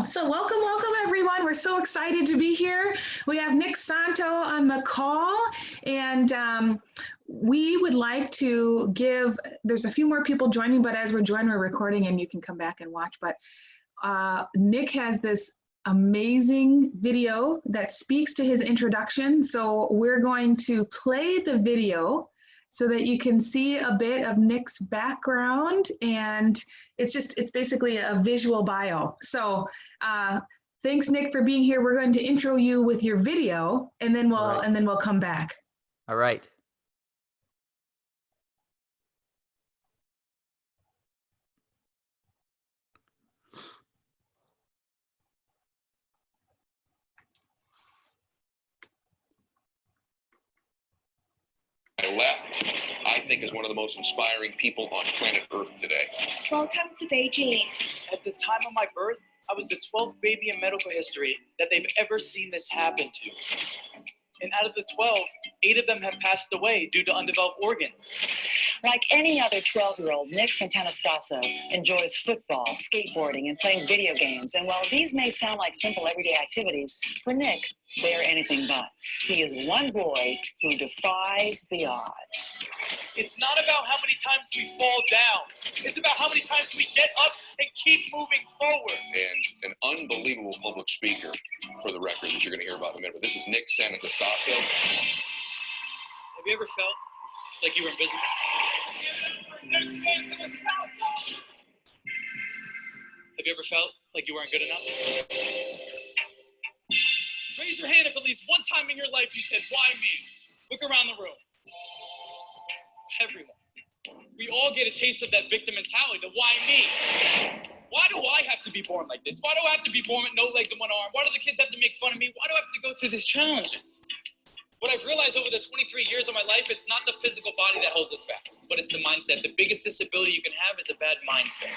So welcome everyone. We're so excited to be here. We have Nick Santo on the call, and we would like to give, there's a few more people joining, but as we're joining, we're recording and you can come back and watch. But Nick has this amazing video that speaks to his introduction. So we're going to play the video so that you can see a bit of Nick's background, and it's basically a visual bio. So thanks, Nick, for being here. We're going to intro you with your video, and then we'll come back. All right. I left, I think, is one of the most inspiring people on planet Earth today. Welcome to Beijing. At the time of my birth, I was the 12th baby in medical history that they've ever seen this happen to. And out of the 12, 8 of them have passed away due to undeveloped organs. Like any other 12-year-old, Nick Santonastasso enjoys football, skateboarding, and playing video games. And while these may sound like simple everyday activities, for Nick, they are anything but. He is one boy who defies the odds. It's not about how many times we fall down. It's about how many times we get up and keep moving forward. And an unbelievable public speaker, for the record, that you're going to hear about in a minute. But this is Nick Santonastasso. Have you ever felt like you were invisible? Nick Santonastasso! Have you ever felt like you weren't good enough? Raise your hand if at least one time in your life you said, why me? Look around the room. It's everyone. We all get a taste of that victim mentality, the why me? Why do I have to be born like this? Why do I have to be born with no legs and one arm? Why do the kids have to make fun of me? Why do I have to go through these challenges? What I've realized over the 23 years of my life, it's not the physical body that holds us back, but it's the mindset. The biggest disability you can have is a bad mindset.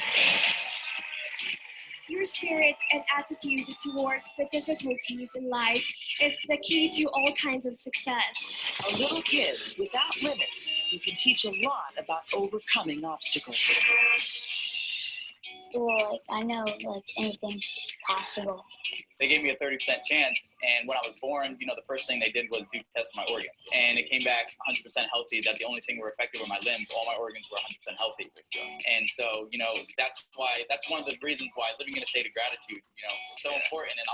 Your spirit and attitude towards the difficulties in life is the key to all kinds of success. A little kid without limits who can teach a lot about overcoming obstacles. Well, I know anything's possible. They gave me a 30% chance, and when I was born, the first thing they did was do test my organs, and it came back 100% healthy. That the only thing were affected were my limbs. All my organs were 100% healthy, and so that's one of the reasons why living in a state of gratitude, is so important. And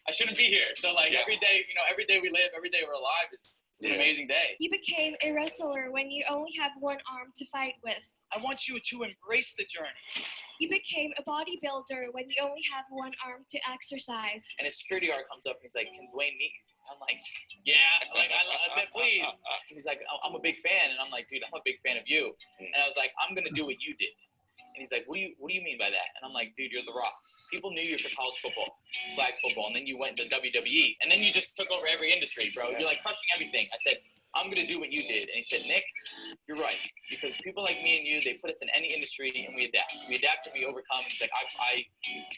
I shouldn't be here. So every day we live, every day we're alive is an amazing day. You became a wrestler when you only have one arm to fight with. I want you to embrace the journey. You became a bodybuilder when you only have one arm to exercise. And a security guard comes up and he's like, "Can Dwayne meet you?" I'm like, "Yeah, I please." And he's like, "I'm a big fan," and I'm like, "Dude, I'm a big fan of you." And I was like, "I'm gonna do what you did." And he's like, what do you mean by that? And I'm like, "Dude, you're The Rock. People knew you for college football, flag football, and then you went to WWE, and then you just took over every industry, bro. You're like crushing everything." I said, "I'm gonna do what you did." And he said, "Nick, you're right, because people like me and you, they put us in any industry and we adapt. We adapt and we overcome." He's like,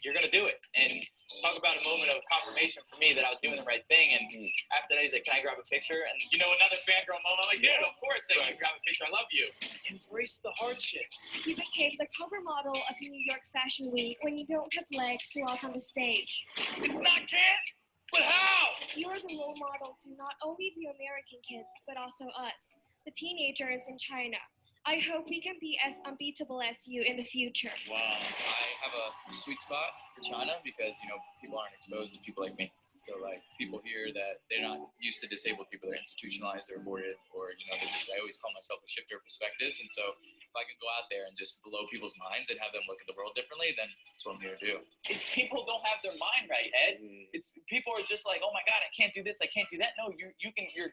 "You're gonna do it." And talk about a moment of confirmation for me that I was doing the right thing. And after that, he's like, "Can I grab a picture?" And another fangirl moment. I'm like, "Dude, of course I can grab a picture. I love you." Embrace the hardships. You became the cover model of New York Fashion Week when you don't have legs to walk on the stage. It's not can't. But how? You are the role model to not only the American kids, but also us, the teenagers in China. I hope we can be as unbeatable as you in the future. Wow. I have a sweet spot for China because, people aren't exposed to people like me. So people here that they're not used to disabled people, they're institutionalized, they're aborted, or, I always call myself a shifter of perspectives. And so if I can go out there and just blow people's minds and have them look at the world differently, then that's what I'm here to do. It's people don't have their mind right, Ed. It's people are just like, "Oh my God, I can't do this, I can't do that." No, you're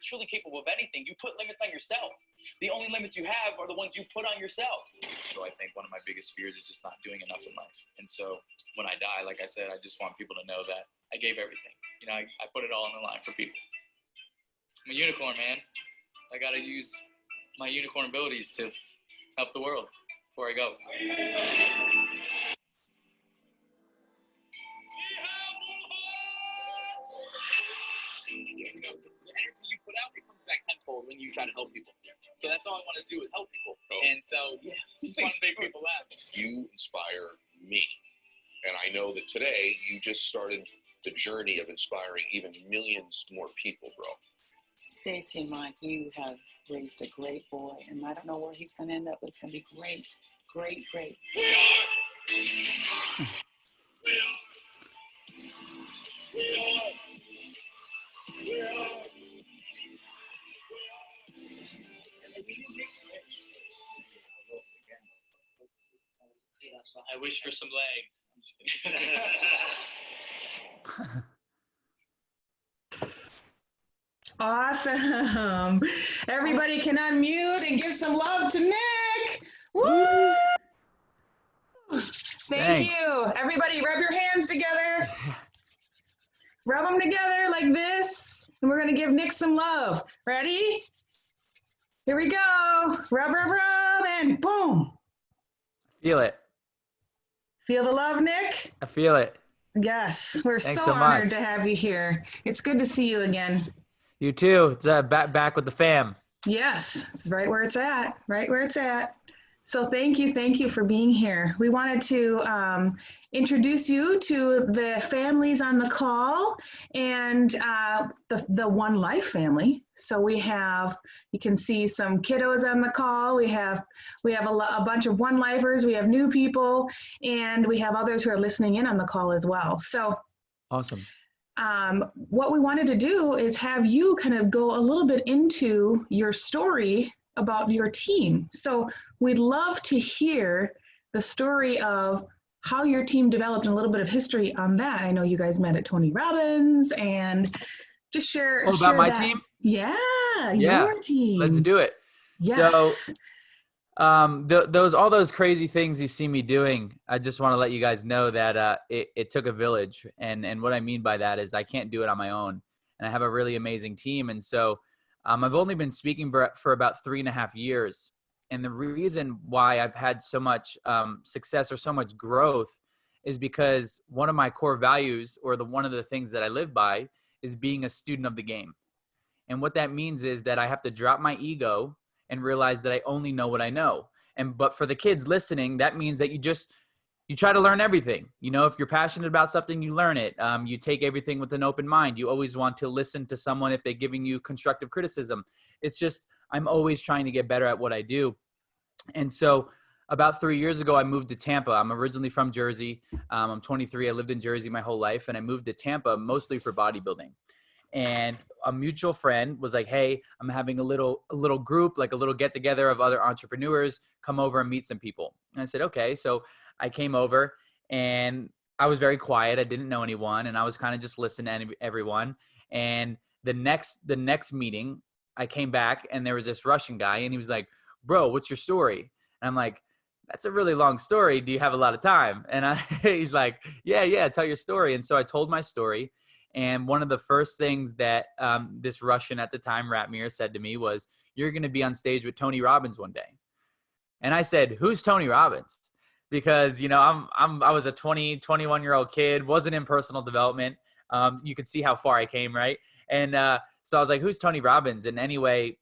truly capable of anything. You put limits on yourself. The only limits you have are the ones you put on yourself. So I think one of my biggest fears is just not doing enough in life. And so when I die, like I said, I just want people to know that I gave everything. I put it all on the line for people. I'm a unicorn, man. I gotta use my unicorn abilities to help the world before I go. The energy you put out, it comes back tenfold when you try to help people. So that's all I want to do is help people. And so, just want to make people laugh. You inspire me. And I know that today you just started the journey of inspiring even millions more people, bro. Stacy and Mike, you have raised a great boy, and I don't know where he's going to end up, but it's going to be great, great, great. We are. We are. We are. We are. I wish for some legs. I'm just kidding. Awesome. Everybody can unmute and give some love to Nick. Woo! Thank Thanks. you. Everybody rub your hands together. Rub them together like this. And we're going to give Nick some love. Ready? Here we go. Rub, rub, rub, and boom. Feel it. Feel the love, Nick? I feel it. Yes. We're Thanks so so honored much. to have you here. It's good to see you again. You too. It's back with the fam. Yes, it's right where it's at, right where it's at. So thank you for being here. We wanted to introduce you to the families on the call and the One Life family. So we have, you can see some kiddos on the call. We have a bunch of One Lifers. We have new people, and we have others who are listening in on the call as well. So Awesome. what we wanted to do is have you kind of go a little bit into your story about your team. So we'd love to hear the story of how your team developed and a little bit of history on that. I know you guys met at Tony Robbins, and just share. Oh, about share my that. team? Yeah, Yeah, your team. Let's do it. Yes. So all those crazy things you see me doing, I just want to let you guys know that it took a village. And what I mean by that is I can't do it on my own. And I have a really amazing team. And so I've only been speaking for about 3.5 years. And the reason why I've had so much success or so much growth is because one of my core values, or one of the things that I live by, is being a student of the game. And what that means is that I have to drop my ego and realize that I only know what I know. But for the kids listening, that means that you try to learn everything. You know, if you're passionate about something, you learn it. You take everything with an open mind. You always want to listen to someone if they're giving you constructive criticism. It's just, I'm always trying to get better at what I do. And so about 3 years ago, I moved to Tampa. I'm originally from Jersey. I'm 23. I lived in Jersey my whole life. And I moved to Tampa mostly for bodybuilding. And a mutual friend was like, hey, I'm having a little group, like a little get together of other entrepreneurs, come over and meet some people. And I said, okay. So I came over and I was very quiet. I didn't know anyone. And I was kind of just listening to everyone. And the next meeting, I came back and there was this Russian guy and he was like, bro, what's your story? And I'm like, that's a really long story. Do you have a lot of time? And he's like, yeah, tell your story. And so I told my story. And one of the first things that this Russian at the time, Ratmir, said to me was, you're going to be on stage with Tony Robbins one day. And I said, who's Tony Robbins? Because, you know, I was a 21-year-old kid, wasn't in personal development. You could see how far I came, right? And so I was like, who's Tony Robbins? And anyway,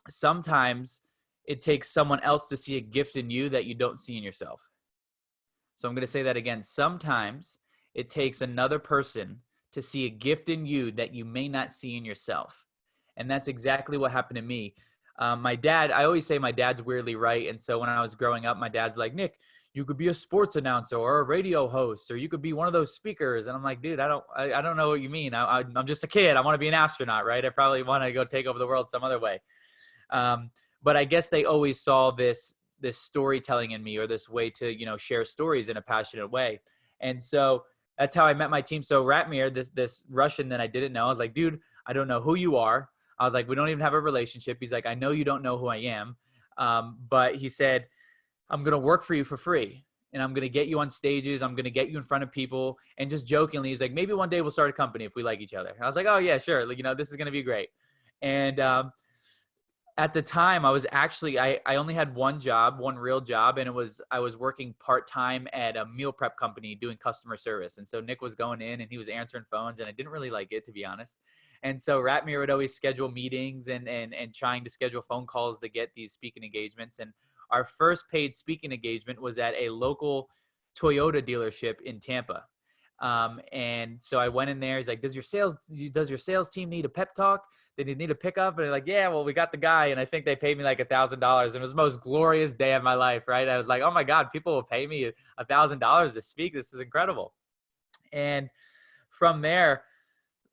sometimes it takes someone else to see a gift in you that you don't see in yourself. So I'm going to say that again. Sometimes it takes another person to see a gift in you that you may not see in yourself. And that's exactly what happened to me. My dad, I always say my dad's weirdly right. And so when I was growing up, my dad's like, Nick, you could be a sports announcer or a radio host, or you could be one of those speakers. And I'm like, dude, I don't know what you mean. I'm just a kid. I want to be an astronaut, right? I probably want to go take over the world some other way. But I guess they always saw this storytelling in me, or this way to, you know, share stories in a passionate way. And so that's how I met my team. So Ratmir, this Russian that I didn't know, I was like, dude, I don't know who you are. I was like, we don't even have a relationship. He's like, I know you don't know who I am. But he said, I'm going to work for you for free. And I'm going to get you on stages. I'm going to get you in front of people. And just jokingly, he's like, maybe one day we'll start a company if we like each other. And I was like, oh yeah, sure. Like, you know, this is going to be great. And at the time I was actually, I only had one real job. And I was working part-time at a meal prep company doing customer service. And so Nick was going in and he was answering phones, and I didn't really like it, to be honest. And so Ratmir would always schedule meetings and trying to schedule phone calls to get these speaking engagements. And our first paid speaking engagement was at a local Toyota dealership in Tampa. And so I went in there. He's like, does your sales team need a pep talk? Did you need a pickup? And they're like, yeah, well, we got the guy. And I think they paid me like $1,000. It was the most glorious day of my life, right? I was like, oh my God, people will pay me $1,000 to speak. This is incredible. And from there,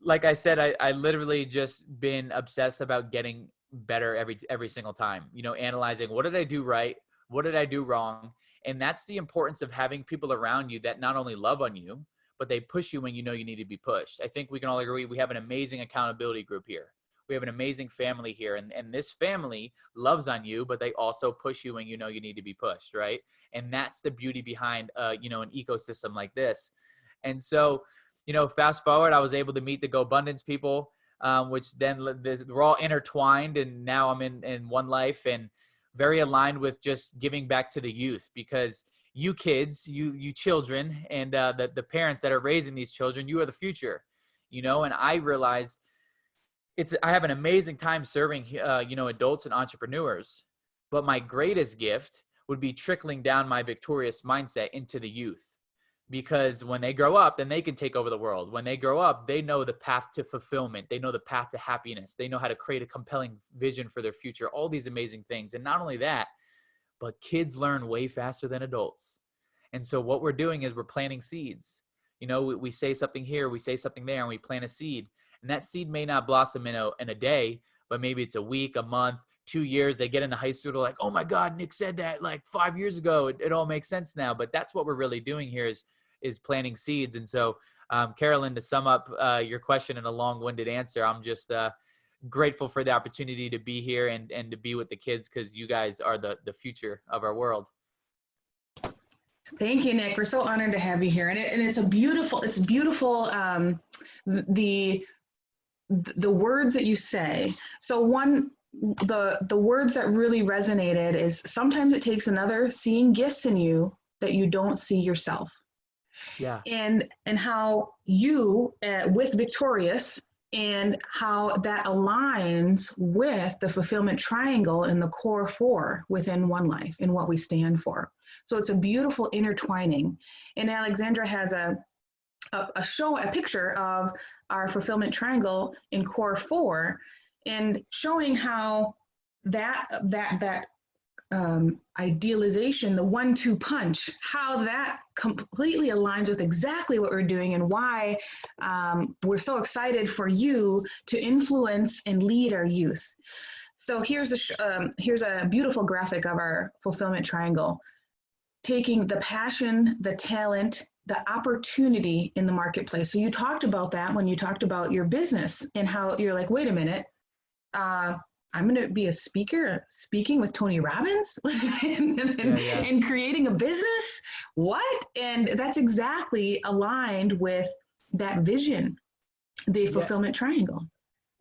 like I said, I literally just been obsessed about getting better every single time, analyzing what did I do right? What did I do wrong? And that's the importance of having people around you that not only love on you, but they push you when you need to be pushed. I think we can all agree we have an amazing accountability group here. We have an amazing family here. And this family loves on you, but they also push you when you need to be pushed, right? And that's the beauty behind, an ecosystem like this. And so, fast forward, I was able to meet the GoBundance people, which then we're all intertwined. And now I'm in One Life and very aligned with just giving back to the youth, because you kids, you children, and the parents that are raising these children, you are the future, and I realize I have an amazing time serving, adults and entrepreneurs, but my greatest gift would be trickling down my victorious mindset into the youth, because when they grow up, then they can take over the world. When they grow up, they know the path to fulfillment. They know the path to happiness. They know how to create a compelling vision for their future, all these amazing things. And not only that, but kids learn way faster than adults. And so what we're doing is we're planting seeds. We say something here, we say something there, and we plant a seed. And that seed may not blossom in a day, but maybe it's a week, a month, 2 years. They get into high school, they're like, oh my God, Nick said that like 5 years ago. It all makes sense now. But that's what we're really doing here is planting seeds. And so, Carolyn, to sum up your question in a long-winded answer, I'm just grateful for the opportunity to be here and to be with the kids, because you guys are the future of our world. Thank you, Nick. We're so honored to have you here. And it's beautiful. The words that you say. So the words that really resonated is sometimes it takes another seeing gifts in you that you don't see yourself. Yeah. And how you with Victorious, and how that aligns with the fulfillment triangle and the core 4 within One Life and what we stand for. So it's a beautiful intertwining. And Alexandra has a picture of our fulfillment triangle in core 4, and showing how that idealization, the 1-2 punch, how that completely aligns with exactly what we're doing, and why we're so excited for you to influence and lead our youth. So here's a beautiful graphic of our fulfillment triangle, taking the passion, the talent, the opportunity in the marketplace. So you talked about that when you talked about your business and how you're like, wait a minute, I'm going to be a speaker speaking with Tony Robbins and creating a business. What? And that's exactly aligned with that vision, the fulfillment triangle.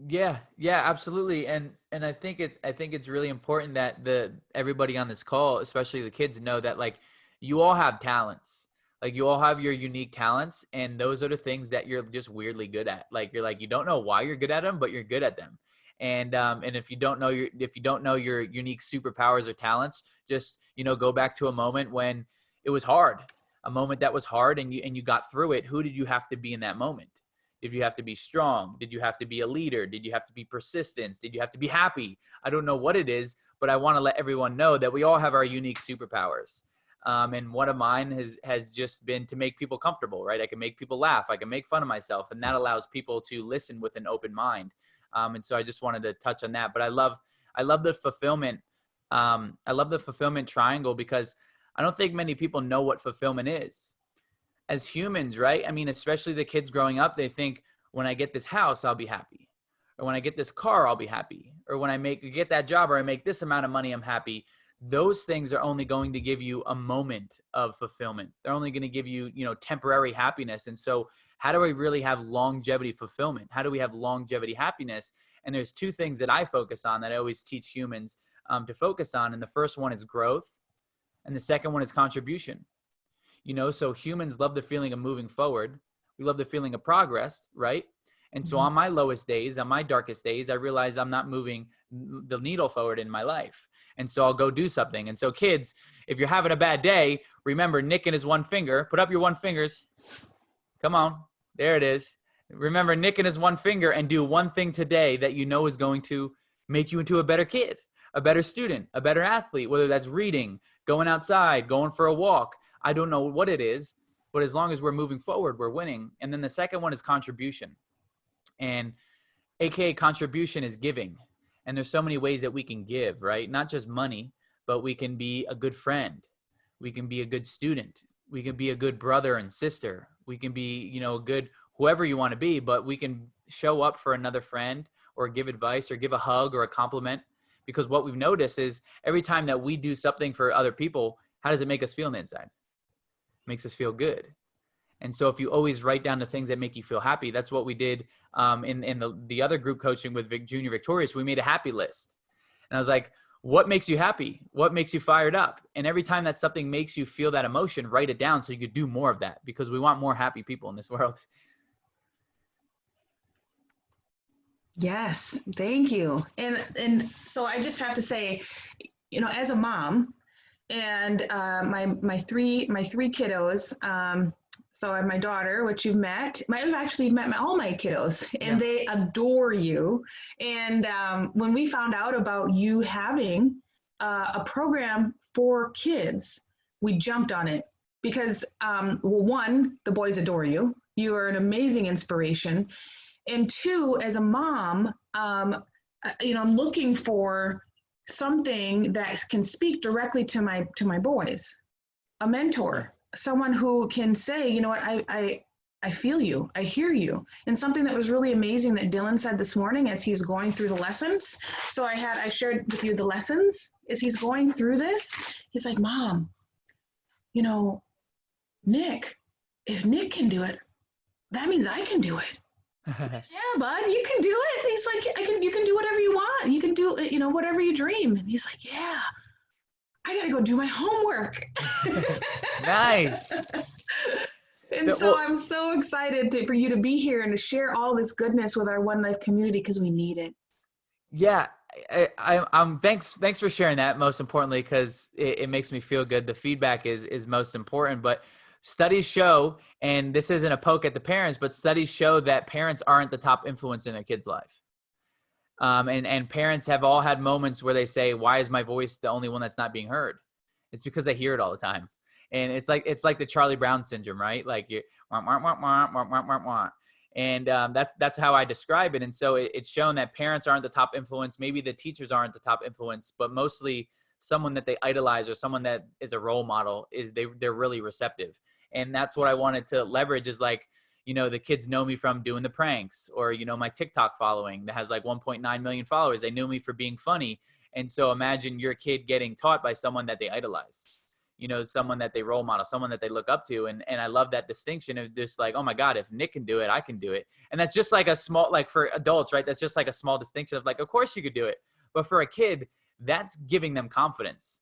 Yeah, absolutely. And I think it's really important that everybody on this call, especially the kids, know that like you all have talents. Like you all have your unique talents, and those are the things that you're just weirdly good at. Like you don't know why you're good at them, but you're good at them. And if you don't know your unique superpowers or talents, just go back to a moment when it was hard, a moment that was hard, and you got through it. Who did you have to be in that moment? Did you have to be strong? Did you have to be a leader? Did you have to be persistent? Did you have to be happy? I don't know what it is, but I want to let everyone know that we all have our unique superpowers. And one of mine has just been to make people comfortable, right? I can make people laugh. I can make fun of myself, and that allows people to listen with an open mind. And so I just wanted to touch on that. But I love the fulfillment. I love the fulfillment triangle, because I don't think many people know what fulfillment is. As humans, right? I mean, especially the kids growing up, they think, when I get this house, I'll be happy. Or when I get this car, I'll be happy. Or when I get that job, or I make this amount of money, I'm happy. Those things are only going to give you a moment of fulfillment. They're only going to give you, temporary happiness. And so how do we really have longevity fulfillment? How do we have longevity happiness? And there's 2 things that I focus on that I always teach humans to focus on. And the first one is growth. And the second one is contribution. So humans love the feeling of moving forward. We love the feeling of progress, right? And so on my lowest days, on my darkest days, I realize I'm not moving the needle forward in my life. And so I'll go do something. And so kids, if you're having a bad day, remember Nick and his one finger. Put up your one fingers. Come on. There it is. Remember Nick and his one finger, and do one thing today that you know is going to make you into a better kid, a better student, a better athlete, whether that's reading, going outside, going for a walk. I don't know what it is, but as long as we're moving forward, we're winning. And then the second one is contribution. And AKA contribution is giving. And there's so many ways that we can give, right? Not just money, but we can be a good friend. We can be a good student. We can be a good brother and sister. We can be, you know, a good whoever you want to be, but we can show up for another friend or give advice or give a hug or a compliment. Because what we've noticed is every time that we do something for other people, how does it make us feel on the inside? It makes us feel good. And so if you always write down the things that make you feel happy, that's what we did in the other group coaching with Junior Victorious. We made a happy list. And I was like, what makes you happy? What makes you fired up? And every time that something makes you feel that emotion, write it down so you could do more of that, because we want more happy people in this world. Yes, thank you. And so I just have to say, you know, as a mom, and my three kiddos. So I have my daughter, which you've met. I've actually met all my kiddos, and they adore you. And when we found out about you having a program for kids, we jumped on it because, well, one, the boys adore you. You are an amazing inspiration. And two, as a mom, you know, I'm looking for something that can speak directly to my boys, a mentor, someone who can say, you know what, I feel you, I hear you. And something that was really amazing that Dylan said this morning as he was going through the lessons. So I shared with you the lessons as he's going through this. He's like, Mom, you know, Nick, if Nick can do it, that means I can do it. Yeah, bud, you can do it. He's like, you can do whatever you want. You can do, you know, whatever you dream. And he's like, yeah, I gotta go do my homework. Nice. And so I'm so excited for you to be here and to share all this goodness with our One Life community, because we need it. Yeah, thanks for sharing that, most importantly, because it makes me feel good. The feedback is most important. But studies show, and this isn't a poke at the parents, but studies show that parents aren't the top influence in their kid's life. And parents have all had moments where they say, why is my voice the only one that's not being heard? It's because they hear it all the time. And it's like the Charlie Brown syndrome, right? Like you, and that's how I describe it. And so it's shown that parents aren't the top influence. Maybe the teachers aren't the top influence, but mostly someone that they idolize or someone that is a role model they're really receptive. And that's what I wanted to leverage is like, you know, the kids know me from doing the pranks, or, you know, my TikTok following that has like 1.9 million followers. They knew me for being funny. And so imagine your kid getting taught by someone that they idolize, you know, someone that they role model, someone that they look up to. And I love that distinction of just like, oh my God, if Nick can do it, I can do it. And that's just like a small, like for adults, right? That's just like a small distinction of like, of course you could do it. But for a kid, that's giving them confidence.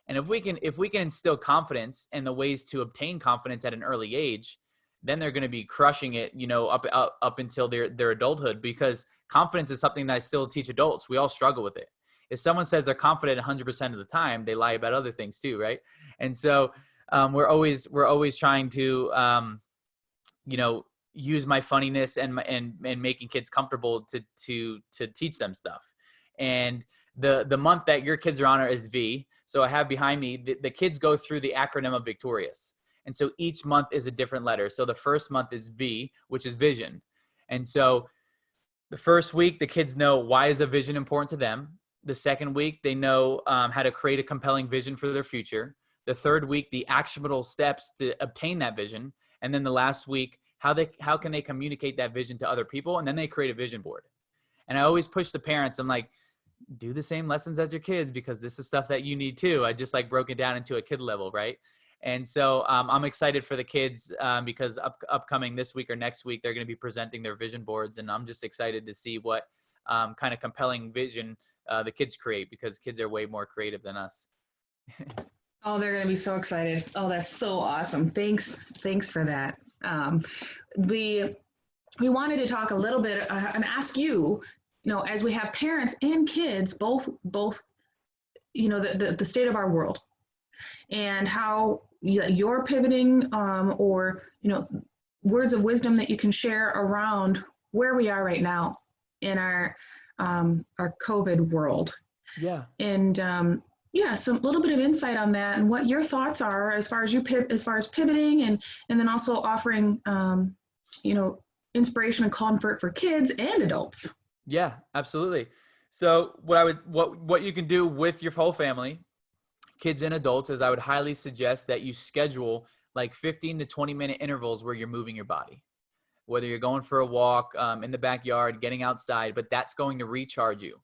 And if we can instill confidence and the ways to obtain confidence at an early age, then they're going to be crushing it, you know, up until their adulthood, because confidence is something that I still teach adults. We all struggle with it. If someone says they're confident 100% of the time, they lie about other things too, right? And so we're always trying to, you know, use my funniness and making kids comfortable to teach them stuff. And the month that your kids are on is V. So I have behind me, the kids go through the acronym of Victorious. And so each month is a different letter. So the first month is V, which is vision. And so the first week, the kids know why is a vision important to them. The second week, they know how to create a compelling vision for their future. The third week, the actionable steps to obtain that vision. And then the last week, how can they communicate that vision to other people? And then they create a vision board. And I always push the parents. I'm like, do the same lessons as your kids, because this is stuff that you need too. I just like broke it down into a kid level, right? And so I'm excited for the kids because upcoming this week or next week, they're going to be presenting their vision boards. And I'm just excited to see what kind of compelling vision the kids create, because kids are way more creative than us. Oh, they're going to be so excited. Oh, that's so awesome. Thanks for that. we wanted to talk a little bit and ask you, as we have parents and kids, both, the state of our world and how you're pivoting, or, words of wisdom that you can share around where we are right now in our COVID world. Yeah. And some little bit of insight on that and what your thoughts are as far as pivoting and then also offering, inspiration and comfort for kids and adults. Yeah, absolutely. So what you can do with your whole family, kids and adults, is I would highly suggest that you schedule like 15 to 20-minute intervals where you're moving your body, whether you're going for a walk in the backyard, getting outside, but that's going to recharge you.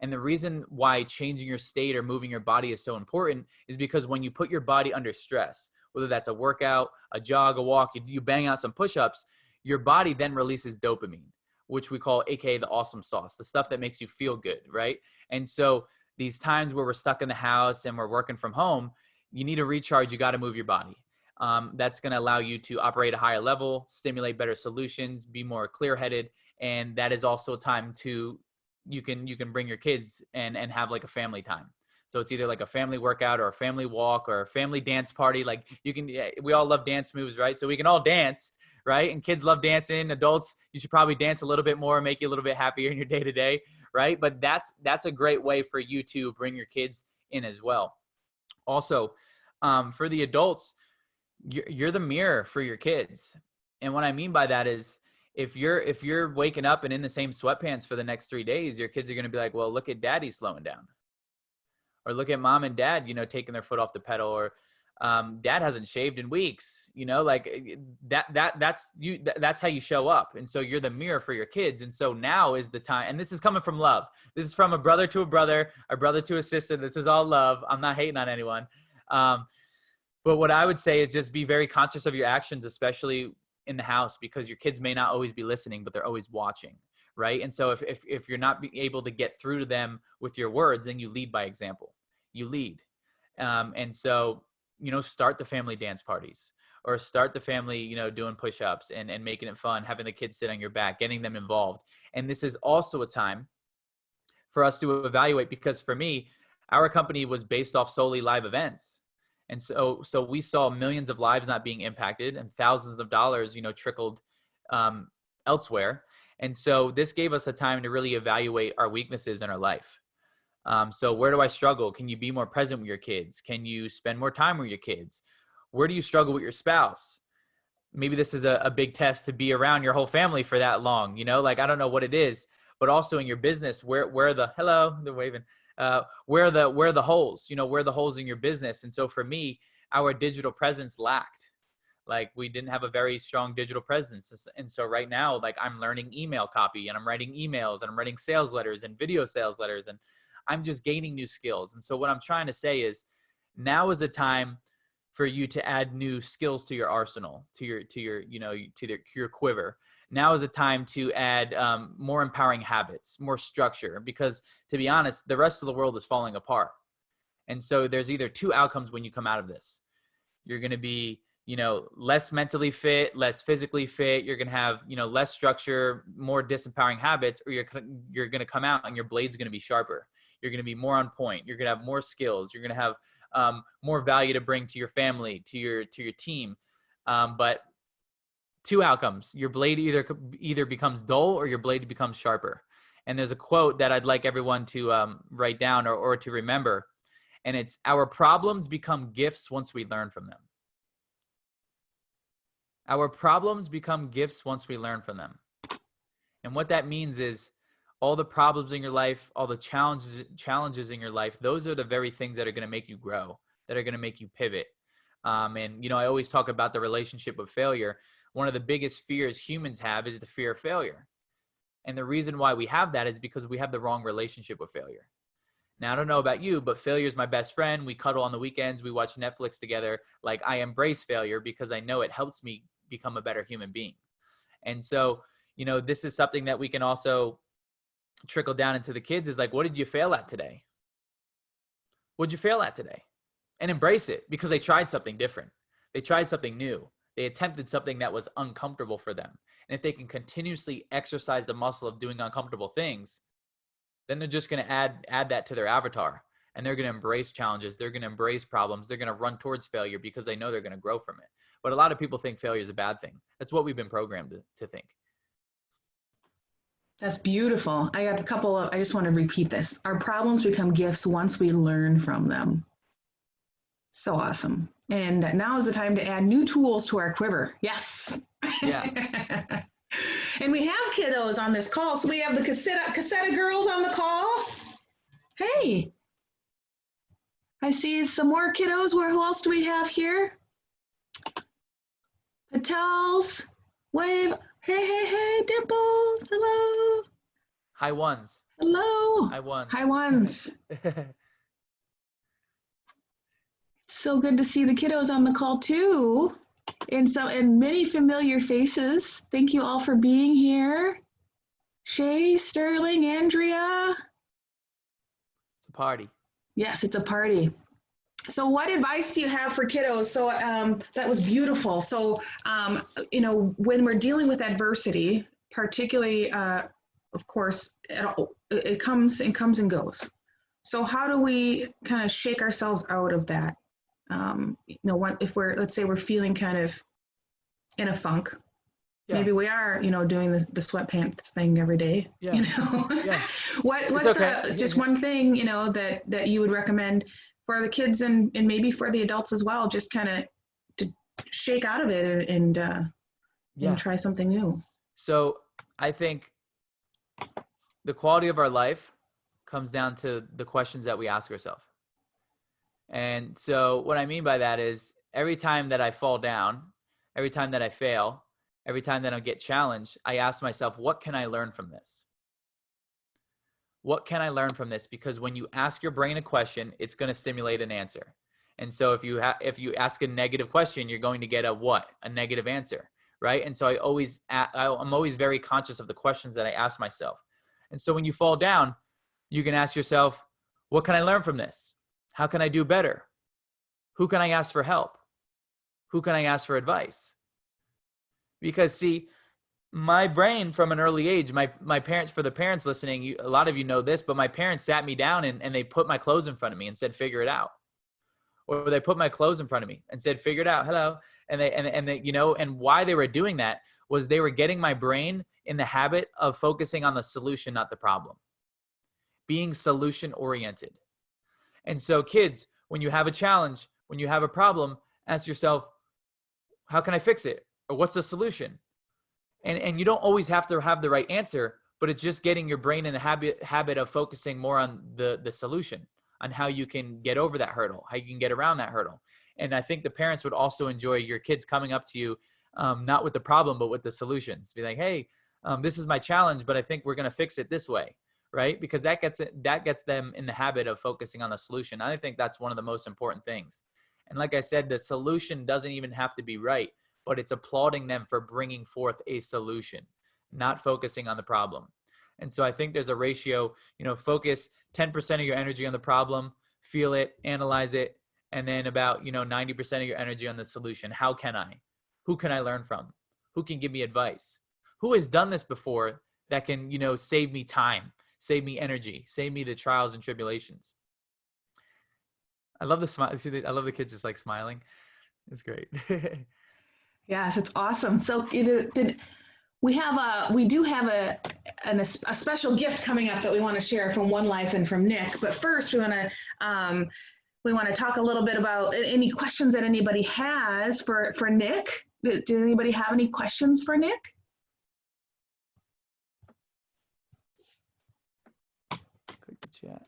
And the reason why changing your state or moving your body is so important is because when you put your body under stress, whether that's a workout, a jog, a walk, you bang out some push-ups, your body then releases dopamine, which we call AKA the awesome sauce, the stuff that makes you feel good, right? And so these times where we're stuck in the house and we're working from home, you need to recharge, you got to move your body. That's going to allow you to operate at a higher level, stimulate better solutions, be more clear-headed. And that is also a time to, you can bring your kids and have like a family time. So it's either like a family workout or a family walk or a family dance party. Like we all love dance moves, right? So we can all dance, right? And kids love dancing. Adults, you should probably dance a little bit more, make you a little bit happier in your day to day, right? But that's a great way for you to bring your kids in as well. Also, for the adults, you're the mirror for your kids. And what I mean by that is if you're waking up and in the same sweatpants for the next 3 days, your kids are going to be like, well, look at daddy slowing down. Or look at mom and dad, taking their foot off the pedal, or dad hasn't shaved in weeks, like that's how you show up. And so you're the mirror for your kids. And so now is the time, and this is coming from love. This is from a brother to a brother to a sister. This is all love. I'm not hating on anyone. But what I would say is just be very conscious of your actions, especially in the house, because your kids may not always be listening, but they're always watching. Right. And so if you're not able to get through to them with your words, then you lead by example. You lead. And so, start the family dance parties, or start the family, doing push-ups and making it fun, having the kids sit on your back, getting them involved. And this is also a time for us to evaluate, because for me, our company was based off solely live events. And so we saw millions of lives not being impacted and thousands of dollars, trickled elsewhere. And so this gave us a time to really evaluate our weaknesses in our life. So where do I struggle? Can you be more present with your kids? Can you spend more time with your kids? Where do you struggle with your spouse? Maybe this is a big test to be around your whole family for that long, like, I don't know what it is, but also in your business, where they're waving, where are the holes, where are the holes in your business? And so for me, our digital presence lacked. Like, we didn't have a very strong digital presence. And so right now, like, I'm learning email copy, and I'm writing emails, and I'm writing sales letters and video sales letters, and I'm just gaining new skills. And so what I'm trying to say is, now is a time for you to add new skills to your arsenal, to your quiver. Now is a time to add more empowering habits, more structure, because to be honest, the rest of the world is falling apart. And so there's either two outcomes when you come out of this. You're going to be, less mentally fit, less physically fit. You're going to have, less structure, more disempowering habits, or you're going to come out and your blade's going to be sharper. You're going to be more on point. You're going to have more skills. You're going to have more value to bring to your family, to your team. But two outcomes: your blade either becomes dull, or your blade becomes sharper. And there's a quote that I'd like everyone to write down or to remember. And it's, our problems become gifts once we learn from them. Our problems become gifts once we learn from them. And what that means is, all the problems in your life, all the challenges in your life, those are the very things that are going to make you grow, that are going to make you pivot. And, I always talk about the relationship with failure. One of the biggest fears humans have is the fear of failure. And the reason why we have that is because we have the wrong relationship with failure. Now, I don't know about you, but failure is my best friend. We cuddle on the weekends. We watch Netflix together. Like, I embrace failure because I know it helps me become a better human being. And so, this is something that we can also trickle down into the kids, is like, what did you fail at today? What'd you fail at today? And embrace it, because they tried something different. They tried something new. They attempted something that was uncomfortable for them. And if they can continuously exercise the muscle of doing uncomfortable things, then they're just going to add that to their avatar. And they're going to embrace challenges. They're going to embrace problems. They're going to run towards failure because they know they're going to grow from it. But a lot of people think failure is a bad thing. That's what we've been programmed to think. That's beautiful. I got a couple of, I just want to repeat this. Our problems become gifts once we learn from them. So awesome. And now is the time to add new tools to our quiver. Yes. Yeah. And we have kiddos on this call. So we have the Casetta girls on the call. Hey. I see some more kiddos. Who else do we have here? Patel's. Wave. Hey, Dimples. Hello. High ones. Hello. High ones. High ones. So good to see the kiddos on the call too. And many familiar faces. Thank you all for being here. Shay, Sterling, Andrea. It's a party. Yes, it's a party. So what advice do you have for kiddos? So that was beautiful. So, when we're dealing with adversity, particularly, of course, it comes and goes. So how do we kind of shake ourselves out of that? If let's say we're feeling kind of in a funk, maybe we are, doing the sweatpants thing every day, Yeah. What's okay. Just one thing, that you would recommend for the kids and maybe for the adults as well, just kind of to shake out of it and try something new. So I think the quality of our life comes down to the questions that we ask ourselves. And so what I mean by that is every time that I fall down, every time that I fail, every time that I get challenged, I ask myself, what can I learn from this? What can I learn from this? Because when you ask your brain a question, it's going to stimulate an answer. And so if you ask a negative question, you're going to get a negative answer, right? And so I'm always very conscious of the questions that I ask myself. And so when you fall down, you can ask yourself, what can I learn from this? How can I do better? Who can I ask for help? Who can I ask for advice? Because see, my brain from an early age, my parents, for the parents listening, a lot of you know this, but my parents sat me down and they put my clothes in front of me and said, figure it out. Or they put my clothes in front of me and said, figure it out. Hello. And they, and why they were doing that was they were getting my brain in the habit of focusing on the solution, not the problem. Being solution oriented. And so kids, when you have a challenge, when you have a problem, ask yourself, how can I fix it? Or what's the solution? And you don't always have to have the right answer, but it's just getting your brain in the habit of focusing more on the solution, on how you can get over that hurdle, how you can get around that hurdle. And I think the parents would also enjoy your kids coming up to you, not with the problem, but with the solutions. Be like, hey, this is my challenge, but I think we're going to fix it this way, right? Because that gets them in the habit of focusing on the solution. I think that's one of the most important things. And like I said, the solution doesn't even have to be right, but it's applauding them for bringing forth a solution, not focusing on the problem. And so I think there's a ratio, focus 10% of your energy on the problem, feel it, analyze it, and then about, 90% of your energy on the solution. How can I? Who can I learn from? Who can give me advice? Who has done this before that can, save me time, save me energy, save me the trials and tribulations? I love the smile. I love the kids just like smiling. It's great. Yes, it's awesome. So we do have a special gift coming up that we want to share from One Life and from Nick. But first, we want to talk a little bit about any questions that anybody has for Nick. Did anybody have any questions for Nick? Click the chat.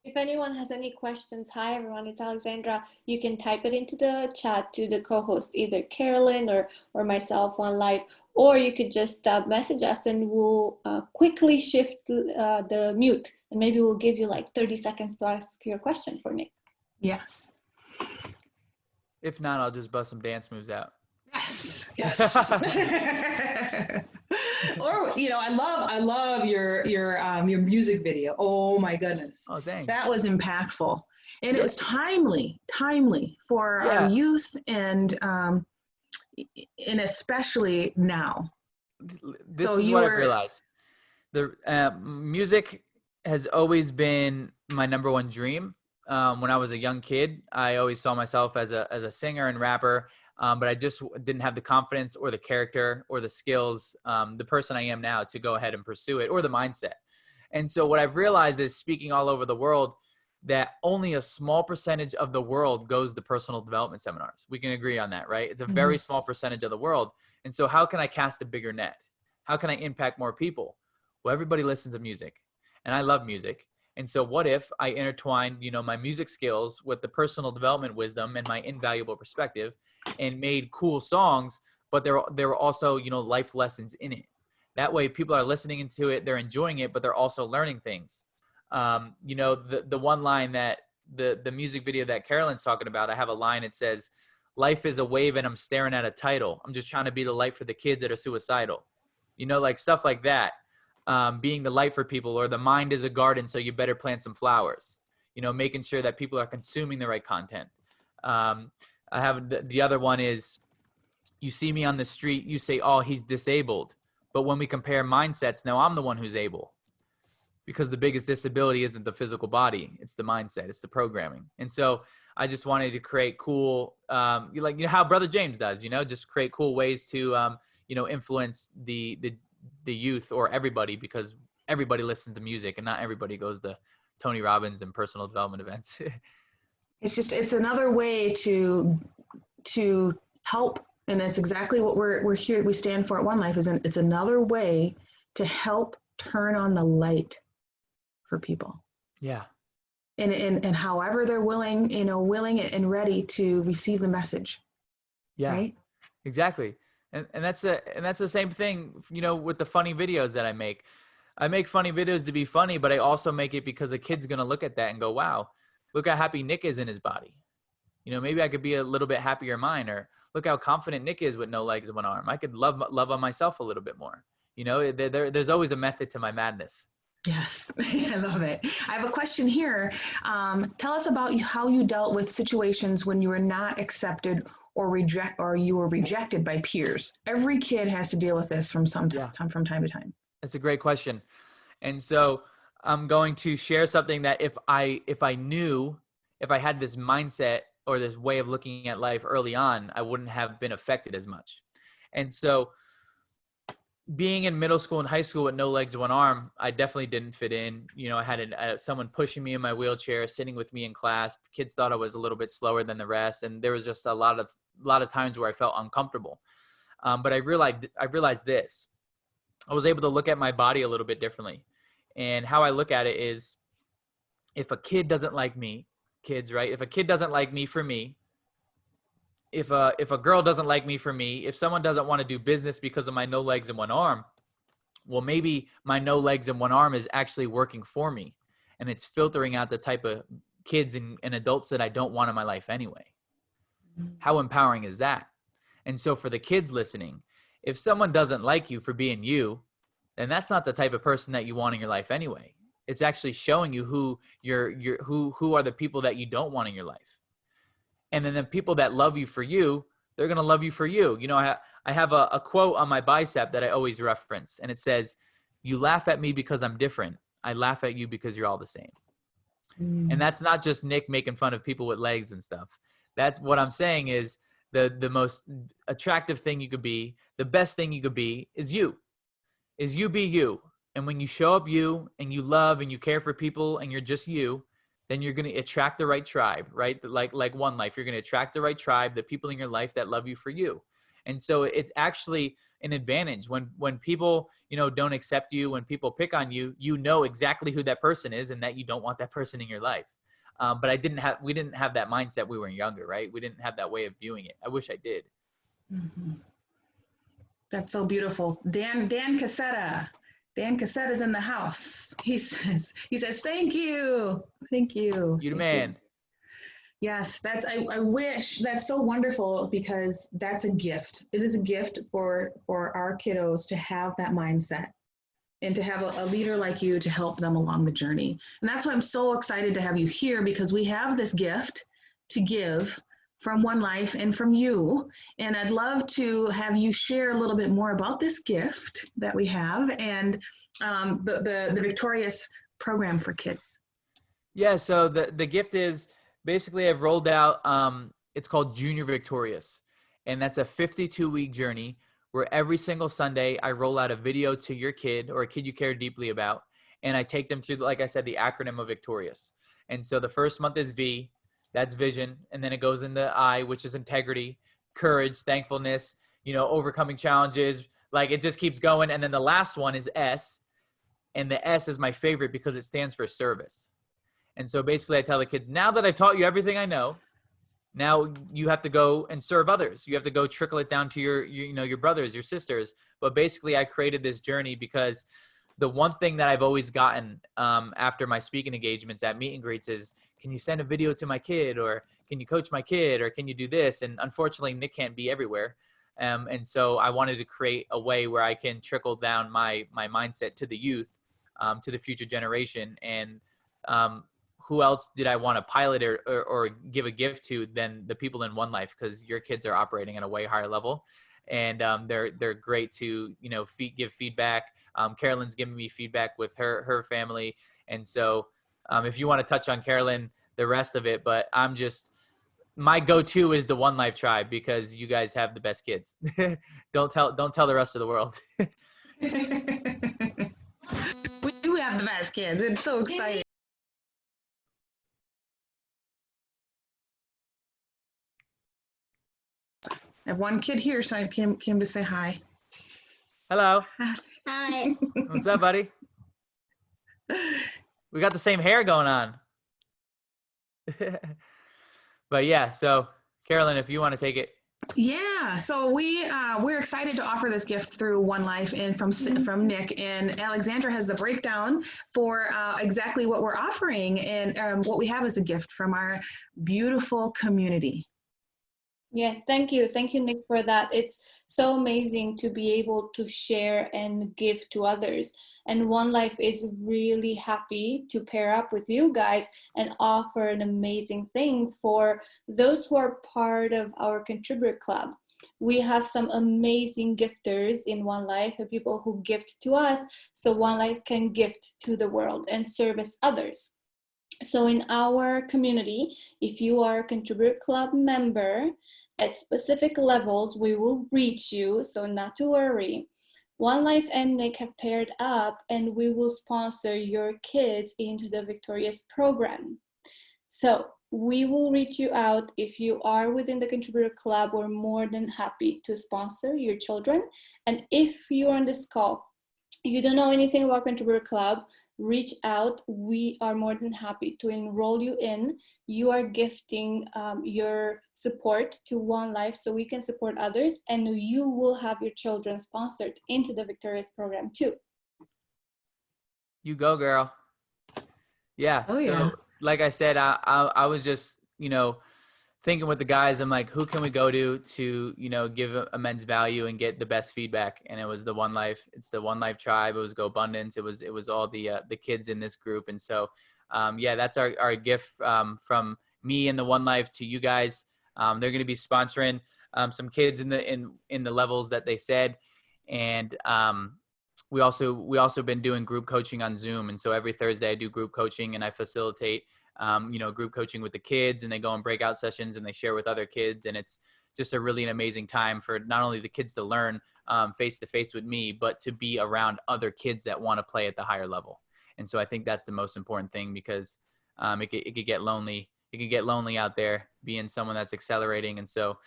If anyone has any questions, hi everyone, it's Alexandra. You can type it into the chat to the co-host, either Carolyn or myself, One Life, or you could just message us and we'll quickly shift the mute, and maybe we'll give you like 30 seconds to ask your question for Nick. Yes. If not, I'll just bust some dance moves out. Yes. Or I love your music video. Oh my goodness. Oh, thanks. That was impactful, and it was timely for our youth, and and especially now. This So is you what I've were- realized. The music has always been my number one dream. When I was a young kid, I always saw myself as a singer and rapper, but I just didn't have the confidence or the character or the skills, the person I am now, to go ahead and pursue it, or the mindset. And so what I've realized is, speaking all over the world, that only a small percentage of the world goes to personal development seminars. We can agree on that, right? It's a very small percentage of the world. And so how can I cast a bigger net? How can I impact more people? Well, everybody listens to music, and I love music. And so what if I intertwined, my music skills with the personal development wisdom and my invaluable perspective, and made cool songs, but there were also, life lessons in it. That way people are listening into it, they're enjoying it, but they're also learning things. The one line that the music video that Carolyn's talking about, I have a line, it says, "Life is a wave and I'm staring at a tidal. I'm just trying to be the light for the kids that are suicidal." Like stuff like that. Being the light for people, or the mind is a garden, so you better plant some flowers. Making sure that people are consuming the right content. I have the other one is, you see me on the street, you say, "Oh, he's disabled." But when we compare mindsets, now I'm the one who's able. Because the biggest disability isn't the physical body, it's the mindset, it's the programming. And so I just wanted to create cool, how Brother James does, just create cool ways to, influence the youth, or everybody, because everybody listens to music and not everybody goes to Tony Robbins and personal development events. It's another way to help. And that's exactly what we're here. We stand for at One Life. It's another way to help turn on the light for people. Yeah. And however they're willing and ready to receive the message. Yeah. Right? Exactly. And that's the same thing, with the funny videos that I make. I make funny videos to be funny, but I also make it because a kid's going to look at that and go, "Wow, look how happy Nick is in his body. Maybe I could be a little bit happier in mine," or "Look how confident Nick is with no legs and one arm. I could love on myself a little bit more." There's always a method to my madness. Yes, I love it. I have a question here. Tell us about how you dealt with situations when you were not accepted or you were rejected by peers. Every kid has to deal with this from time to time. That's a great question. And so I'm going to share something that if I had this mindset or this way of looking at life early on, I wouldn't have been affected as much. And so being in middle school and high school with no legs and one arm, I definitely didn't fit in. I had someone pushing me in my wheelchair, sitting with me in class. Kids thought I was a little bit slower than the rest. And there was just a lot of times where I felt uncomfortable. But I realized this. I was able to look at my body a little bit differently. And how I look at it is, if a kid doesn't like me, kids, right? If a kid doesn't like me for me, if a girl doesn't like me for me, if someone doesn't want to do business because of my no legs and one arm, well, maybe my no legs and one arm is actually working for me, and it's filtering out the type of kids and adults that I don't want in my life anyway. How empowering is that? And so for the kids listening, if someone doesn't like you for being you, then that's not the type of person that you want in your life anyway. It's actually showing you who are the people that you don't want in your life. And then the people that love you for you, they're going to love you for you. I have a quote on my bicep that I always reference, and it says, "You laugh at me because I'm different. I laugh at you because you're all the same." And that's not just Nick making fun of people with legs and stuff. That's what I'm saying is the most attractive thing you could be, the best thing you could be is you. Is you be you. And when you show up you and you love and you care for people and you're just you, then you're going to attract the right tribe, right? Like One Life, you're going to attract the right tribe, the people in your life that love you for you. And so it's actually an advantage when people, don't accept you, when people pick on you, you know exactly who that person is and that you don't want that person in your life. But we didn't have that mindset when we were younger, right? We didn't have that way of viewing it. I wish I did. Mm-hmm. That's so beautiful. Dan Cassetta. Dan Cassetta's in the house. He says, "Thank you. Thank you." You the man. Yes, I wish, that's so wonderful, because that's a gift. It is a gift for our kiddos to have that mindset and to have a leader like you to help them along the journey. And that's why I'm so excited to have you here, because we have this gift to give from One Life and from you. And I'd love to have you share a little bit more about this gift that we have and the Victorious program for kids. Yeah, so the gift is basically I've rolled out, it's called Junior Victorious. And that's a 52-week journey where every single Sunday I roll out a video to your kid or a kid you care deeply about. And I take them through, like I said, the acronym of Victorious. And so the first month is V, that's vision. And then it goes into I, which is integrity, courage, thankfulness, overcoming challenges. Like it just keeps going. And then the last one is S. And the S is my favorite because it stands for service. And so basically I tell the kids, now that I've taught you everything I know, now you have to go and serve others. You have to go trickle it down to your brothers, your sisters. But basically I created this journey because the one thing that I've always gotten after my speaking engagements at meet and greets is, can you send a video to my kid, or can you coach my kid, or can you do this? And unfortunately, Nick can't be everywhere. And so I wanted to create a way where I can trickle down my mindset to the youth, to the future generation. And who else did I want to pilot or give a gift to than the people in One Life? Because your kids are operating at a way higher level. And they're great to give feedback. Carolyn's giving me feedback with her family, and so if you want to touch on Carolyn, the rest of it, but my go-to is the One Life tribe because you guys have the best kids. Don't tell the rest of the world. We do have the best kids. It's so exciting. I have one kid here, so I came to say hi. Hello. Hi. What's up, buddy? We got the same hair going on. But yeah, so Carolyn, if you want to take it. Yeah, so we're excited to offer this gift through One Life and from Nick, and Alexandra has the breakdown for exactly what we're offering and what we have as a gift from our beautiful community. Yes, thank you. Thank you, Nick, for that. It's so amazing to be able to share and give to others. And One Life is really happy to pair up with you guys and offer an amazing thing for those who are part of our Contributor Club. We have some amazing gifters in One Life, and people who gift to us, so One Life can gift to the world and service others. So in our community, if you are a Contributor Club member, at specific levels, we will reach you, so not to worry. One Life and Nick have paired up, and we will sponsor your kids into the Victorious program. So we will reach you out. If you are within the Contributor Club, we're more than happy to sponsor your children. And if you're on this call, you don't know anything about Contributor Club, reach out. We are more than happy to enroll you in. You are gifting your support to One Life so we can support others, and you will have your children sponsored into the Victorious program too. You go, girl. Yeah. Oh, yeah. So like I said, I was just, thinking with the guys, I'm like, who can we go to give immense value and get the best feedback? And it was the One Life. It's the One Life tribe. It was Go Abundance. It was all the kids in this group. And so, that's our gift from me and the One Life to you guys. They're going to be sponsoring some kids in the levels that they said. And we also been doing group coaching on Zoom. And so every Thursday I do group coaching and I facilitate group coaching with the kids, and they go on breakout sessions and they share with other kids. And it's just an amazing time for not only the kids to learn face to face with me, but to be around other kids that want to play at the higher level. And so I think that's the most important thing, because it could get lonely. It can get lonely out there being someone that's accelerating. And so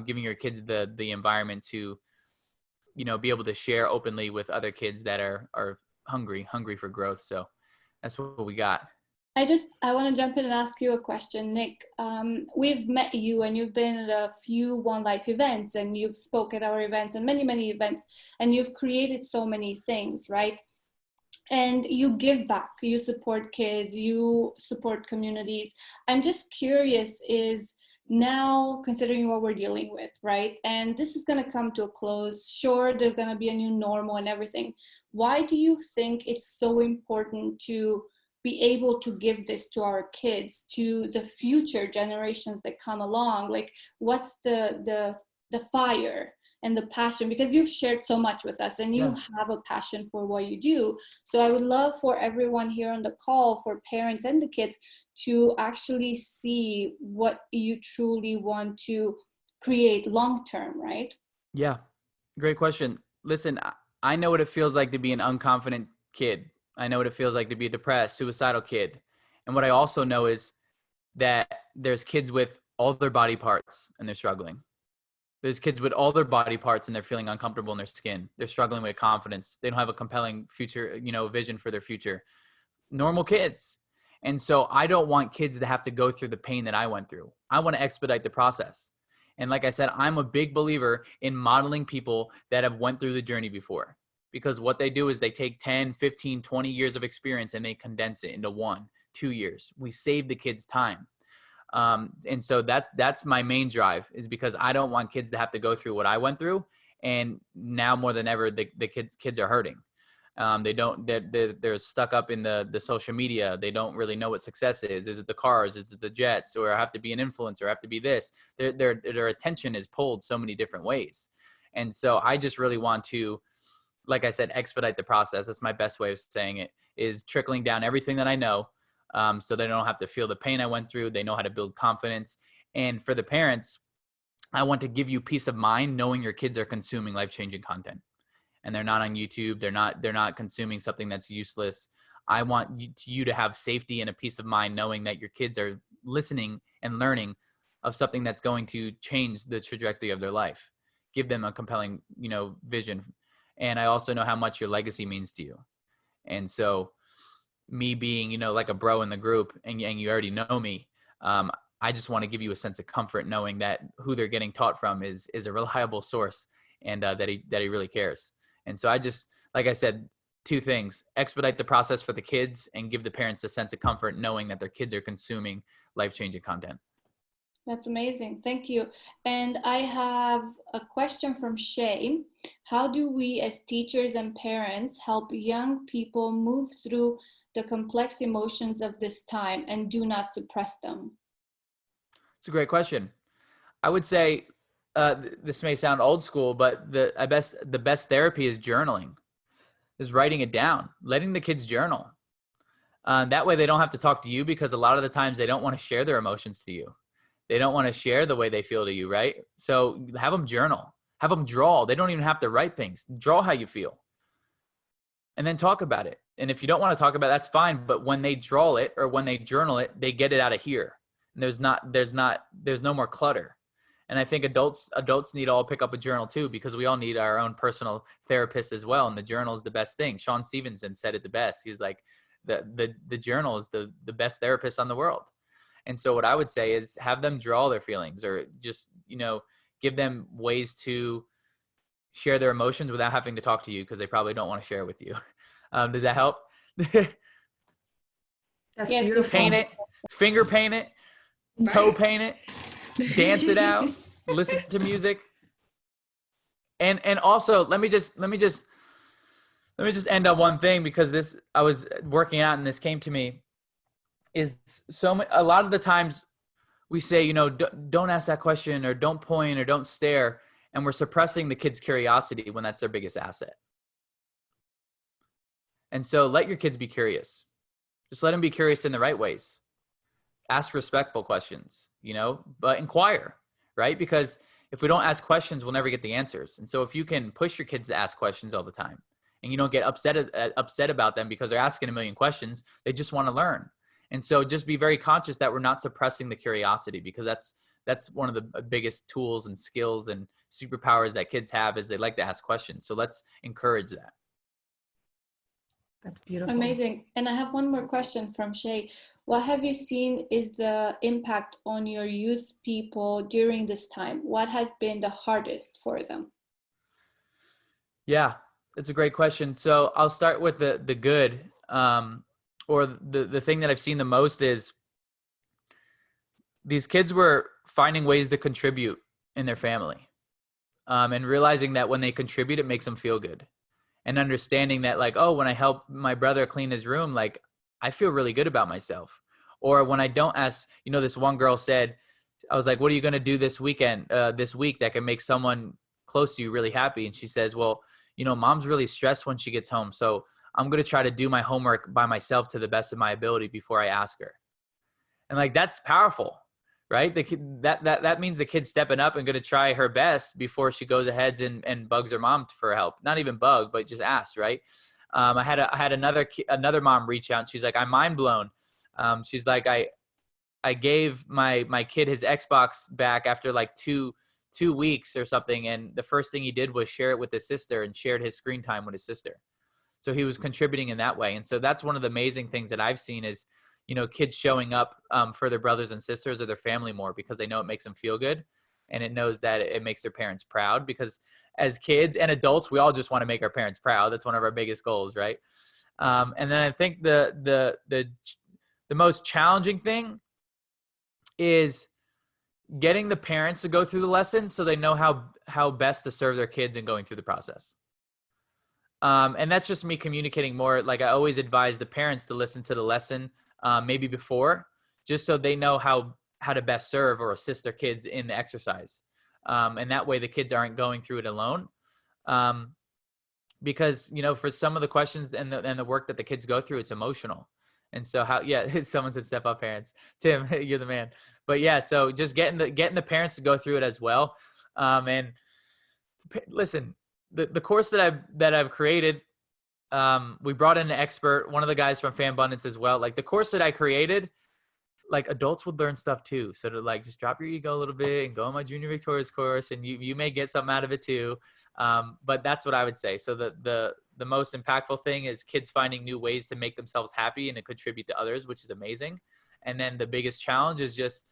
giving your kids the environment to, be able to share openly with other kids that are hungry for growth. So that's what we got. I want to jump in and ask you a question, Nick. We've met you and you've been at a few One Life events, and you've spoke at our events and many, many events, and you've created so many things, right? And you give back, you support kids, you support communities. I'm just curious, is now considering what we're dealing with, right? And this is going to come to a close. Sure, there's going to be a new normal and everything. Why do you think it's so important to be able to give this to our kids, to the future generations that come along? Like, what's the fire and the passion? Because you've shared so much with us and you have a passion for what you do. So I would love for everyone here on the call, for parents and the kids, to actually see what you truly want to create long term, right? Yeah, great question. Listen, I know what it feels like to be an unconfident kid. I know what it feels like to be a depressed, suicidal kid. And what I also know is that there's kids with all their body parts and they're struggling. There's kids with all their body parts and they're feeling uncomfortable in their skin. They're struggling with confidence. They don't have a compelling future, vision for their future. Normal kids. And so I don't want kids to have to go through the pain that I went through. I want to expedite the process. And like I said, I'm a big believer in modeling people that have went through the journey before, because what they do is they take 10, 15, 20 years of experience and they condense it into 1, 2 years. We save the kids time. And so that's my main drive, is because I don't want kids to have to go through what I went through. And now more than ever, the kids are hurting. They're stuck up in the social media. They don't really know what success is. Is it the cars? Is it the jets? Or I have to be an influencer? I have to be this. Their attention is pulled so many different ways. And so I just really want to, like I said, expedite the process. That's my best way of saying it, is trickling down everything that I know. So they don't have to feel the pain I went through. They know how to build confidence. And for the parents, I want to give you peace of mind knowing your kids are consuming life-changing content and they're not on YouTube. They're not consuming something that's useless. I want you to have safety and a peace of mind knowing that your kids are listening and learning of something that's going to change the trajectory of their life. Give them a compelling, vision. And I also know how much your legacy means to you. And so me being, like a bro in the group, and you already know me, I just want to give you a sense of comfort knowing that who they're getting taught from is a reliable source, and that he really cares. And so I just, like I said, 2 things: expedite the process for the kids and give the parents a sense of comfort knowing that their kids are consuming life-changing content. That's amazing. Thank you. And I have a question from Shay. How do we as teachers and parents help young people move through the complex emotions of this time and do not suppress them? It's a great question. I would say, this may sound old school, but the best therapy is journaling, is writing it down, letting the kids journal. That way they don't have to talk to you, because a lot of the times they don't want to share their emotions to you. They don't want to share the way they feel to you, right? So have them journal, have them draw. They don't even have to write things. Draw how you feel and then talk about it. And if you don't want to talk about it, that's fine. But when they draw it or when they journal it, they get it out of here. And there's no more clutter. And I think adults need to all pick up a journal too, because we all need our own personal therapist as well. And the journal is the best thing. Sean Stevenson said it the best. He was like, the journal is the best therapist on the world. And so what I would say is have them draw their feelings, or just, give them ways to share their emotions without having to talk to you, because they probably don't want to share with you. Does that help? That's Yes, beautiful. Paint it, finger paint it, toe paint it, dance it out, listen to music. And also let me just end on one thing, because I was working out and this came to me, is a lot of the times we say, don't ask that question, or don't point, or don't stare. And we're suppressing the kids' curiosity when that's their biggest asset. And so let your kids be curious. Just let them be curious in the right ways. Ask respectful questions, but inquire, right? Because if we don't ask questions, we'll never get the answers. And so if you can push your kids to ask questions all the time, and you don't get upset about them because they're asking a million questions, they just want to learn. And so just be very conscious that we're not suppressing the curiosity, because that's one of the biggest tools and skills and superpowers that kids have, is they like to ask questions. So let's encourage that. That's beautiful. Amazing. And I have one more question from Shay. What have you seen is the impact on your youth people during this time? What has been the hardest for them? Yeah, it's a great question. So I'll start with the good, or the thing that I've seen the most is these kids were finding ways to contribute in their family, and realizing that when they contribute, it makes them feel good. And understanding that, like, oh, when I help my brother clean his room, like, I feel really good about myself. Or when I don't ask, you know, this one girl said, I was like, what are you going to do this weekend, this week that can make someone close to you really happy? And she says, well, you know, mom's really stressed when she gets home. So I'm going to try to do my homework by myself to the best of my ability before I ask her. And like, that's powerful, right? The kid, that means the kid's stepping up and going to try her best before she goes ahead and bugs her mom for help. Not even bug, but just ask, right? I had another mom reach out and she's like, I'm mind blown. She's like, I gave my kid his Xbox back after like two weeks or something. And the first thing he did was share it with his sister and shared his screen time with his sister. So he was contributing in that way. And so that's one of the amazing things that I've seen is, you know, kids showing up for their brothers and sisters or their family more because they know it makes them feel good. And it knows that it makes their parents proud, because as kids and adults, we all just want to make our parents proud. That's one of our biggest goals, right? And then I think the most challenging thing is getting the parents to go through the lesson so they know how best to serve their kids in going through the process. And that's just me communicating more. Like I always advise the parents to listen to the lesson maybe before, just so they know how to best serve or assist their kids in the exercise. And that way the kids aren't going through it alone. Because, you know, for some of the questions and the work that the kids go through, it's emotional. And so someone said, step up, parents. Tim, you're the man. But yeah, so just getting the parents to go through it as well. And listen, the course that I've created, we brought in an expert, one of the guys from FanBundance as well. Like the course that I created, like adults would learn stuff too. So to like, just drop your ego a little bit and go on my Junior Victorious course, and you may get something out of it too. But that's what I would say. So the most impactful thing is kids finding new ways to make themselves happy and to contribute to others, which is amazing. And then the biggest challenge is just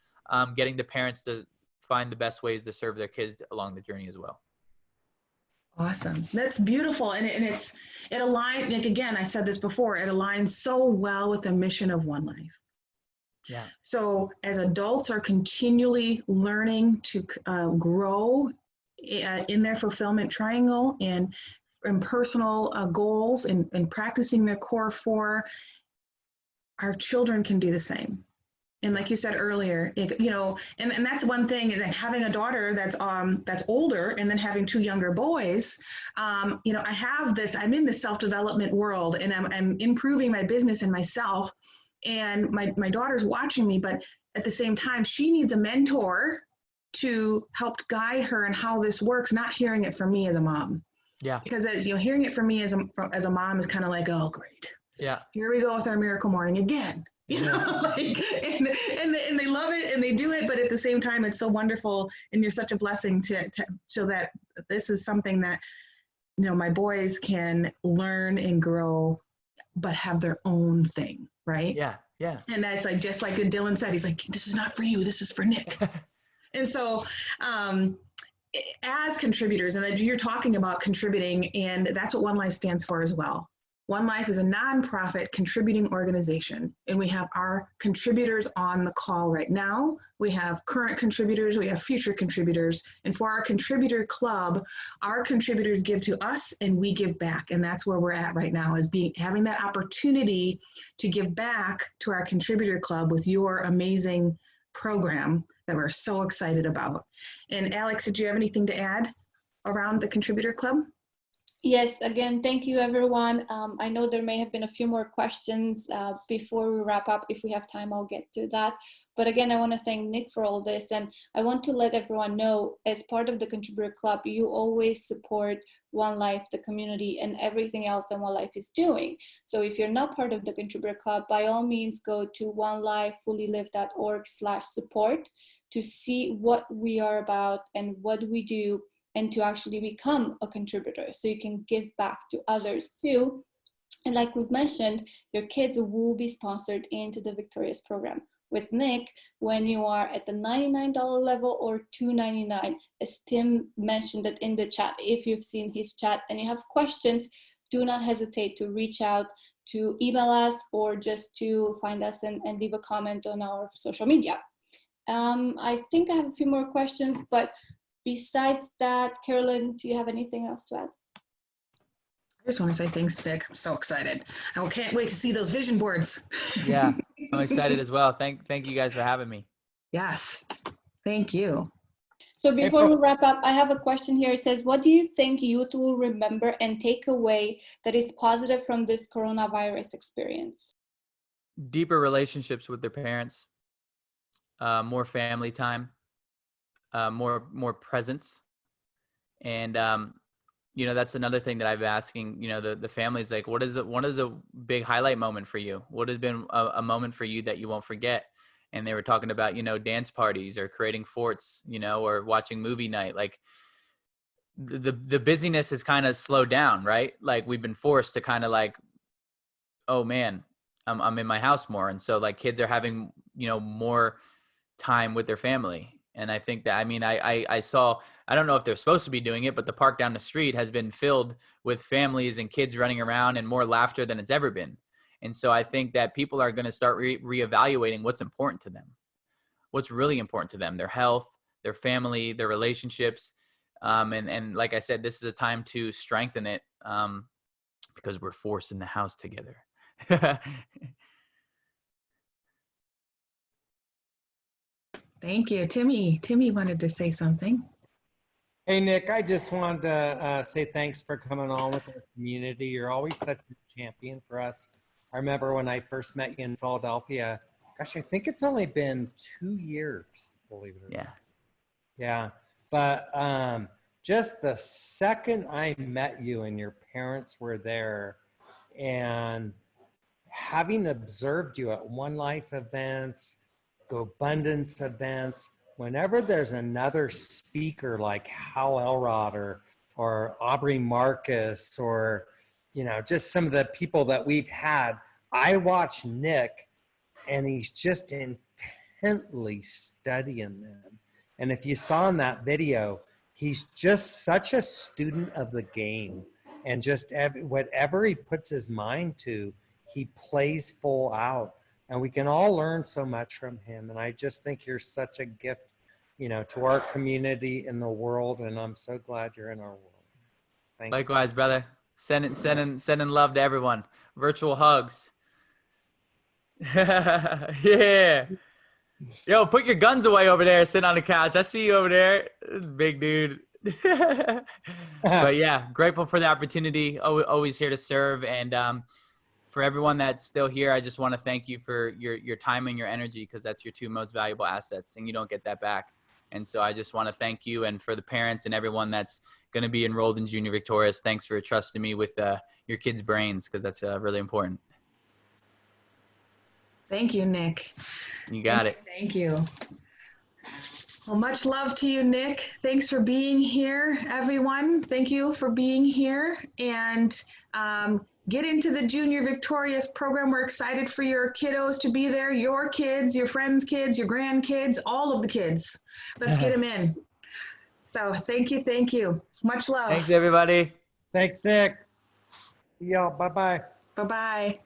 getting the parents to find the best ways to serve their kids along the journey as well. Awesome. That's beautiful. And it aligns, like, again, I said this before, it aligns so well with the mission of One Life. Yeah. So as adults are continually learning to grow in their fulfillment triangle and personal goals and practicing their core 4, our children can do the same. And like you said earlier, you know, and that's one thing, is that having a daughter that's older and then having 2 younger boys, you know, I'm in the self-development world, and I'm improving my business and myself, and my daughter's watching me, but at the same time, she needs a mentor to help guide her in how this works, not hearing it from me as a mom. Yeah. Because as you know, hearing it from me as a mom is kind of like, oh, great. Yeah. Here we go with our miracle morning again. You know, like, and they love it and they do it, but at the same time, it's so wonderful, and you're such a blessing to so that this is something that, you know, my boys can learn and grow, but have their own thing, right? Yeah, yeah. And that's like, just like Dylan said, he's like, this is not for you, this is for Nick. And so, as contributors, and you're talking about contributing, and that's what One Life stands for as well. One Life is a nonprofit contributing organization, and we have our contributors on the call right now. We have current contributors, we have future contributors, and for our contributor club, our contributors give to us and we give back, and that's where we're at right now, is having that opportunity to give back to our contributor club with your amazing program that we're so excited about. And Alex, did you have anything to add around the contributor club? Yes, again, thank you, everyone. I know there may have been a few more questions before we wrap up. If we have time, I'll get to that. But again, I want to thank Nick for all this. And I want to let everyone know, as part of the Contributor Club, you always support One Life, the community, and everything else that One Life is doing. So if you're not part of the Contributor Club, by all means, go to onelifefullylive.org/support to see what we are about and what we do, and to actually become a contributor so you can give back to others too. And like we've mentioned, your kids will be sponsored into the Victorious program. With Nick, when you are at the $99 level or $299, as Tim mentioned it in the chat, if you've seen his chat and you have questions, do not hesitate to reach out, to email us, or just to find us and leave a comment on our social media. I think I have a few more questions, but besides that, Carolyn, do you have anything else to add? I just want to say thanks, Nick. I'm so excited. I can't wait to see those vision boards. Yeah, I'm excited as well. Thank you guys for having me. Yes, thank you. So before we wrap up, I have a question here. It says, what do you think youth will remember and take away that is positive from this coronavirus experience? Deeper relationships with their parents, more family time, more presence. And, you know, that's another thing that I've been asking, you know, the families, like, what is a big highlight moment for you? What has been a moment for you that you won't forget? And they were talking about, you know, dance parties or creating forts, you know, or watching movie night. Like the busyness has kind of slowed down, right? Like we've been forced to kind of like, oh man, I'm in my house more. And so like kids are having, you know, more time with their family. And I think that, I mean, I saw, I don't know if they're supposed to be doing it, but the park down the street has been filled with families and kids running around and more laughter than it's ever been. And so I think that people are going to start reevaluating what's important to them, what's really important to them, their health, their family, their relationships. And like I said, this is a time to strengthen it because we're forced in the house together. Thank you. Timmy wanted to say something. Hey, Nick, I just wanted to say thanks for coming on with our community. You're always such a champion for us. I remember when I first met you in Philadelphia, gosh, I think it's only been 2 years, believe it or not. Yeah. But just the second I met you and your parents were there, and having observed you at One Life events, GoBundance events, whenever there's another speaker like Hal Elrod or Aubrey Marcus or, you know, just some of the people that we've had, I watch Nick and he's just intently studying them. And if you saw in that video, he's just such a student of the game, and just whatever he puts his mind to, he plays full out. And we can all learn so much from him. And I just think you're such a gift, you know, to our community in the world. And I'm so glad you're in our world. Thank you. Likewise, brother. Sending love to everyone. Virtual hugs. Yeah. Yo, put your guns away over there, sitting on the couch. I see you over there, big dude. But yeah, grateful for the opportunity. Always here to serve. And for everyone that's still here, I just want to thank you for your time and your energy, because that's your two most valuable assets, and you don't get that back. And so I just want to thank you, and for the parents and everyone that's going to be enrolled in Junior Victorious, thanks for trusting me with your kids' brains, because that's really important. Thank you, Nick. You got it. Thank you. Well, much love to you, Nick. Thanks for being here, everyone. Thank you for being here. And get into the Junior Victorious program. We're excited for your kiddos to be there, your kids, your friends' kids, your grandkids, all of the kids. Let's get them in. So thank you. Thank you. Much love. Thanks, everybody. Thanks, Nick. Y'all, bye-bye. Bye-bye.